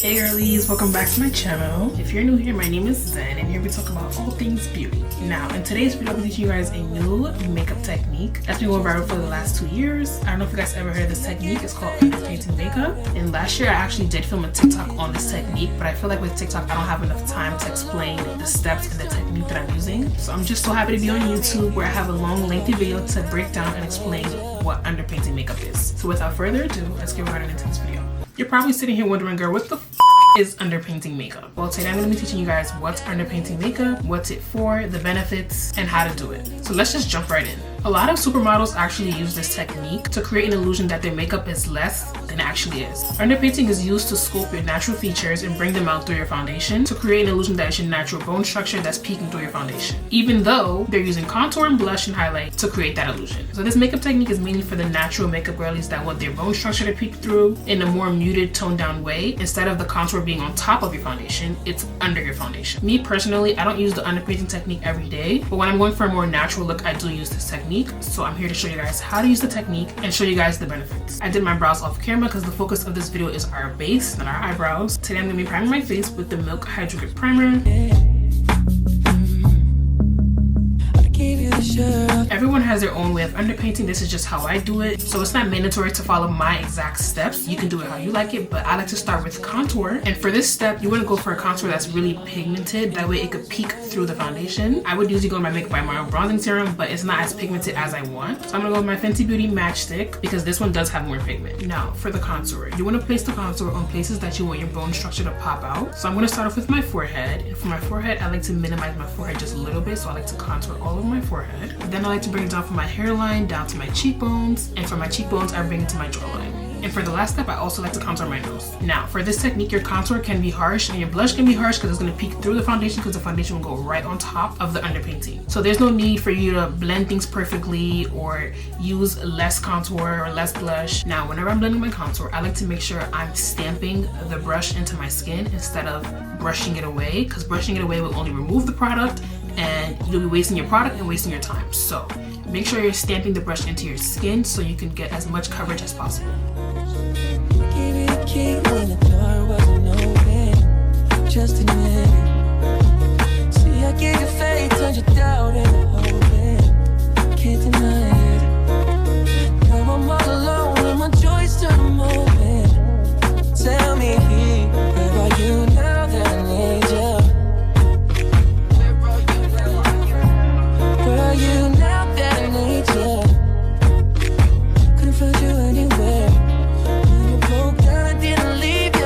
Hey girlies, welcome back to my channel. If you're new here, my name is Zen and here we talk about all things beauty. Now in today's video, I'll be teaching you guys a new makeup technique that's been going viral for the last 2 years. I don't know if you guys ever heard of this technique. It's called underpainting makeup. And last year I actually did film a TikTok on this technique, but I feel like with TikTok I don't have enough time to explain the steps and the technique that I'm using. So I'm just so happy to be on YouTube where I have a long lengthy video to break down and explain what underpainting makeup is. So without further ado, let's get right into this video. You're probably sitting here wondering, girl, what the is underpainting makeup? Well, today I'm going to be teaching you guys what's underpainting makeup, what's it for, the benefits, and how to do it. So let's just jump right in. A lot of supermodels actually use this technique to create an illusion that their makeup is less than it actually is. Underpainting is used to sculpt your natural features and bring them out through your foundation to create an illusion that is your natural bone structure that's peeking through your foundation, even though they're using contour and blush and highlight to create that illusion. So this makeup technique is mainly for the natural makeup girlies that want their bone structure to peek through in a more muted, toned down way. Instead of the contour being on top of your foundation, it's under your foundation. Me personally, I don't use the underpainting technique every day, but when I'm going for a more natural look, I do use this technique. So I'm here to show you guys how to use the technique and show you guys the benefits. I did my brows off camera because the focus of this video is our base, not our eyebrows. Today I'm going to be priming my face with the Milk Hydro Grip Primer. Everyone has their own way of underpainting. This is just how I do it. So it's not mandatory to follow my exact steps. You can do it how you like it, but I like to start with contour. And for this step, you want to go for a contour that's really pigmented. That way it could peek through the foundation. I would usually go in my Makeup by Mario bronzing serum, but it's not as pigmented as I want. So I'm going to go with my Fenty Beauty Matchstick because this one does have more pigment. Now for the contour, you want to place the contour on places that you want your bone structure to pop out. So I'm going to start off with my forehead. And for my forehead, I like to minimize my forehead just a little bit. So I like to contour all over my forehead. Then I like to bring it down from my hairline down to my cheekbones, and for my cheekbones I bring it to my jawline. And for the last step, I also like to contour my nose. Now for this technique, your contour can be harsh and your blush can be harsh because it's going to peek through the foundation because the foundation will go right on top of the underpainting. So there's no need for you to blend things perfectly or use less contour or less blush. Now whenever I'm blending my contour, I like to make sure I'm stamping the brush into my skin instead of brushing it away, because brushing it away will only remove the product and you'll be wasting your product and wasting your time. So make sure you're stamping the brush into your skin so you can get as much coverage as possible. Just admit it. See, I gave you faith, turned you down and hope can't deny it. Now I'm all alone and my joys turn a moment. Tell me, where are you now that I need you? Where are you now that I need you? Couldn't find you anywhere. When you broke down, I didn't leave you.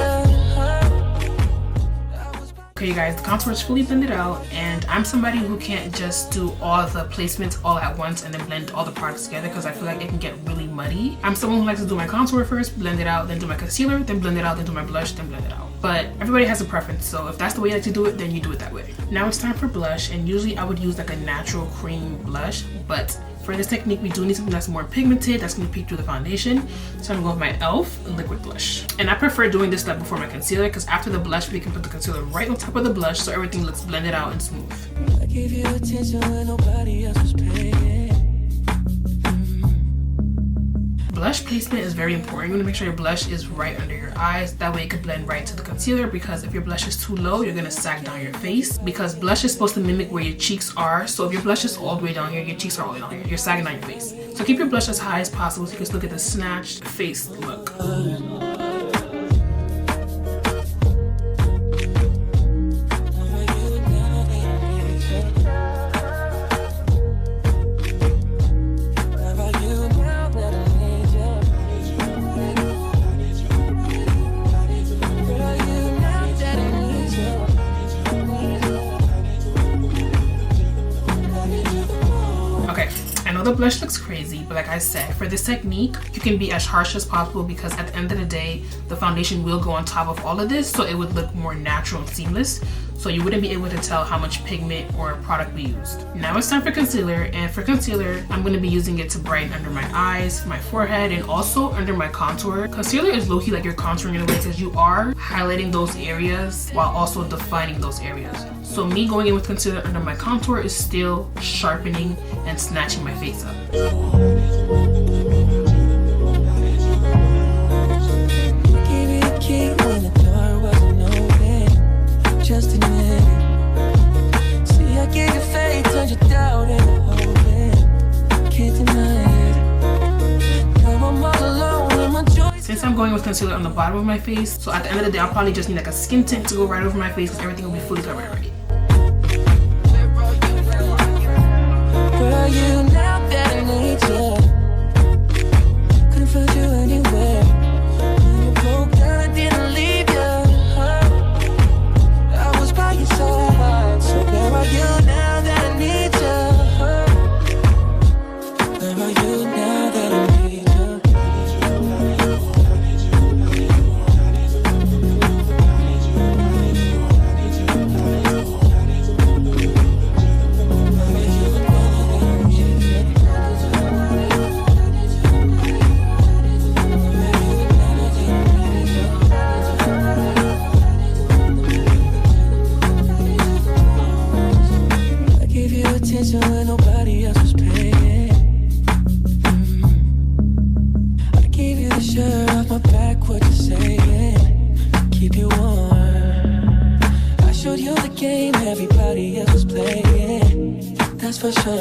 Okay, you guys, the contour is fully blended out, and I'm somebody who can't just do all the placements all at once and then blend all the products together because I feel like it can get really muddy. I'm someone who likes to do my contour first, blend it out, then do my concealer, then blend it out, then do my blush, then blend it out. But everybody has a preference, so if that's the way you like to do it, then you do it that way. Now it's time for blush, and usually I would use like a natural cream blush, but for this technique we do need something that's more pigmented, that's going to peek through the foundation. So I'm going to go with my e.l.f. liquid blush. And I prefer doing this step before my concealer because after the blush we can put the concealer right on top of the blush so everything looks blended out and smooth. I gave you attention when nobody else was paying. Blush placement is very important. You want to make sure your blush is right under your eyes. That way it can blend right to the concealer, because if your blush is too low, you're going to sag down your face, because blush is supposed to mimic where your cheeks are. So if your blush is all the way down here, your cheeks are all the way down here. You're sagging down your face. So keep your blush as high as possible so you can still get the snatched face look. The blush looks crazy, but like I said, for this technique you can be as harsh as possible because at the end of the day the foundation will go on top of all of this, so it would look more natural and seamless, so you wouldn't be able to tell how much pigment or product we used. Now it's time for concealer, and for concealer I'm going to be using it to brighten under my eyes, my forehead, and also under my contour. Concealer is low-key like you're contouring in a way because you are highlighting those areas while also defining those areas. So me going in with concealer under my contour is still sharpening and snatching my face up. When the door wasn't going with concealer on the bottom of my face. So at the end of the day, I'll probably just need like a skin tint to go right over my face because everything will be fully covered already. Where are you now that I need you? Couldn't find you anywhere. When you broke down, I didn't leave you. I was by your side. So where are you now that I need you? Where are you now that I need you? When nobody else was paying. I gave you the shirt off my back, what you saying? Keep you warm. I showed you the game everybody else was playing. That's for sure.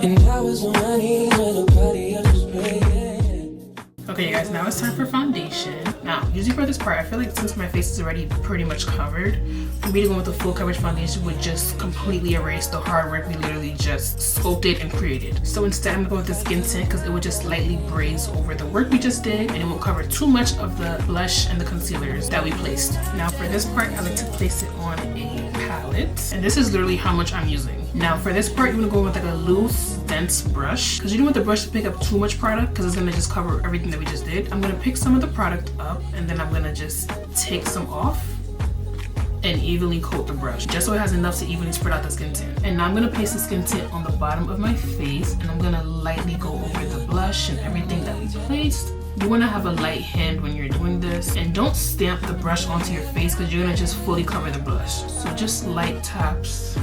And I was on my knees when nobody else was playing. Okay, you guys, now it's time for foundation. Now, usually for this part, I feel like since my face is already pretty much covered, for me to go with the full coverage foundation would just completely erase the hard work we literally just sculpted and created. So instead, I'm gonna go with the skin tint because it would just lightly braze over the work we just did and it won't cover too much of the blush and the concealers that we placed. Now for this part, I like to place it on a palette. And this is literally how much I'm using. Now for this part, you're gonna go with like a loose, dense brush because you don't want the brush to pick up too much product because it's gonna just cover everything that we just did. I'm gonna pick some of the product up and then I'm gonna just take some off and evenly coat the brush just so it has enough to evenly spread out the skin tint. And now I'm gonna place the skin tint on the bottom of my face and I'm gonna lightly go over the blush and everything that we placed. You wanna have a light hand when you're doing this and don't stamp the brush onto your face because you're gonna just fully cover the blush. So just light taps.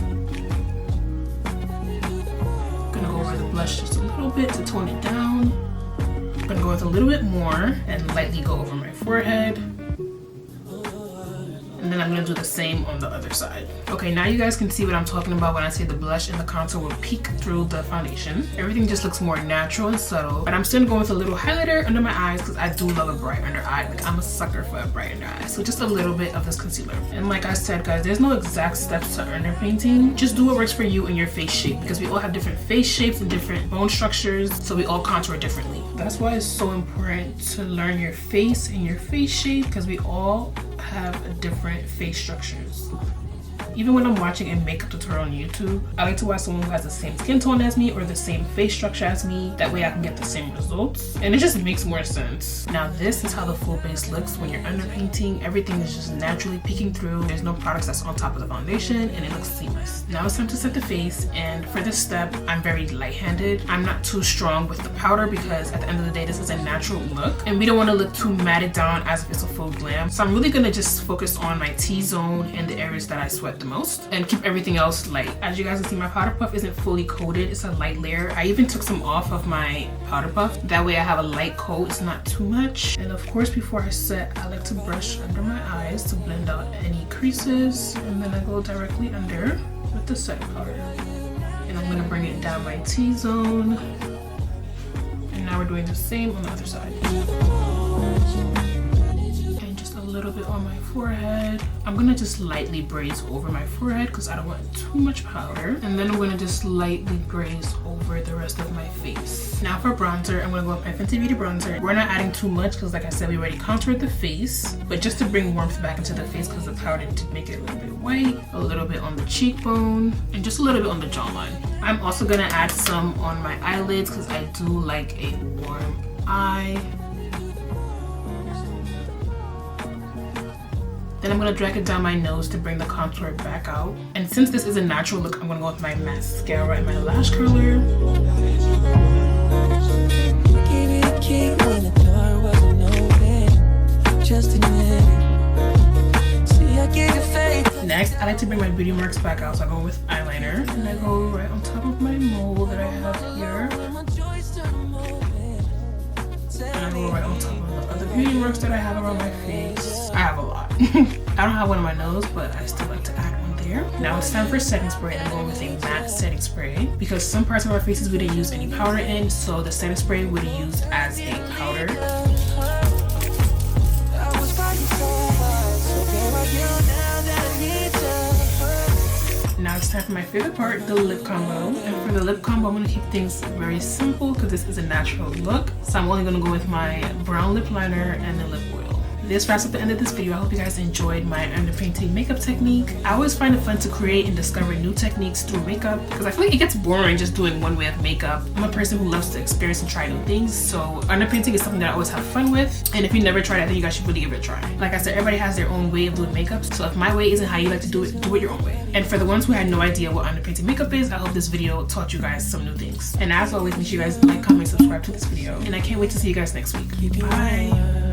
Gonna go over the blush just a little bit to tone it down. I'm gonna go with a little bit more and lightly go over my forehead. And then I'm gonna do the same on the other side. Okay, now you guys can see what I'm talking about when I say the blush and the contour will peek through the foundation. Everything just looks more natural and subtle, but I'm still going with a little highlighter under my eyes because I do love a bright under eye. Like I'm a sucker for a bright under eye. So just a little bit of this concealer. And like I said, guys, there's no exact steps to underpainting. Just do what works for you and your face shape because we all have different face shapes and different bone structures, so we all contour differently. That's why it's so important to learn your face and your face shape because we all have different face structures. Even when I'm watching a makeup tutorial on YouTube, I like to watch someone who has the same skin tone as me or the same face structure as me. That way I can get the same results. And it just makes more sense. Now this is how the full base looks when you're underpainting. Everything is just naturally peeking through. There's no products that's on top of the foundation and it looks seamless. Now it's time to set the face, and for this step, I'm very light-handed. I'm not too strong with the powder because at the end of the day, this is a natural look and we don't want to look too matted down as if it's a full glam. So I'm really gonna just focus on my T-zone and the areas that I sweat the most and keep everything else light. As you guys can see, my powder puff isn't fully coated. It's a light layer. I even took some off of my powder puff. That way I have a light coat. It's not too much. And of course, before I set, I like to brush under my eyes to blend out any creases. And then I go directly under with the set powder. And I'm gonna bring it down my T-zone. And now we're doing the same on the other side. A little bit on my forehead. I'm gonna just lightly braze over my forehead because I don't want too much powder, and then I'm gonna just lightly braze over the rest of my face. Now for bronzer, I'm gonna go with my Fenty Beauty bronzer. We're not adding too much because like I said, we already contoured the face, but just to bring warmth back into the face because the powder did make it a little bit white. A little bit on the cheekbone and just a little bit on the jawline. I'm also gonna add some on my eyelids because I do like a warm eye. Then I'm gonna drag it down my nose to bring the contour back out. And since this is a natural look, I'm gonna go with my mascara and my lash curler. Next, I like to bring my beauty marks back out, so I go with eyeliner. And I go right on top of my mole that I have here. And I go right on top of the other beauty marks that I have around my face. I have a lot. I don't have one on my nose, but I still like to add one there. Now it's time for setting spray. I'm going with a matte setting spray because some parts of our faces we didn't use any powder in, so the setting spray we use as a powder. it's time for my favorite part, the lip combo. And for the lip combo, I'm going to keep things very simple because this is a natural look. So I'm only going to go with my brown lip liner and the lip oil. This wraps up the end of this video. I hope you guys enjoyed my underpainting makeup technique. I always find it fun to create and discover new techniques through makeup because I feel like it gets boring just doing one way of makeup. I'm a person who loves to experience and try new things, so underpainting is something that I always have fun with. And if you never tried it, I think you guys should really give it a try. Like I said, everybody has their own way of doing makeup, so if my way isn't how you like to do it your own way. And for the ones who had no idea what underpainting makeup is, I hope this video taught you guys some new things. And as always, make sure you guys like, comment, subscribe to this video. And I can't wait to see you guys next week. Bye!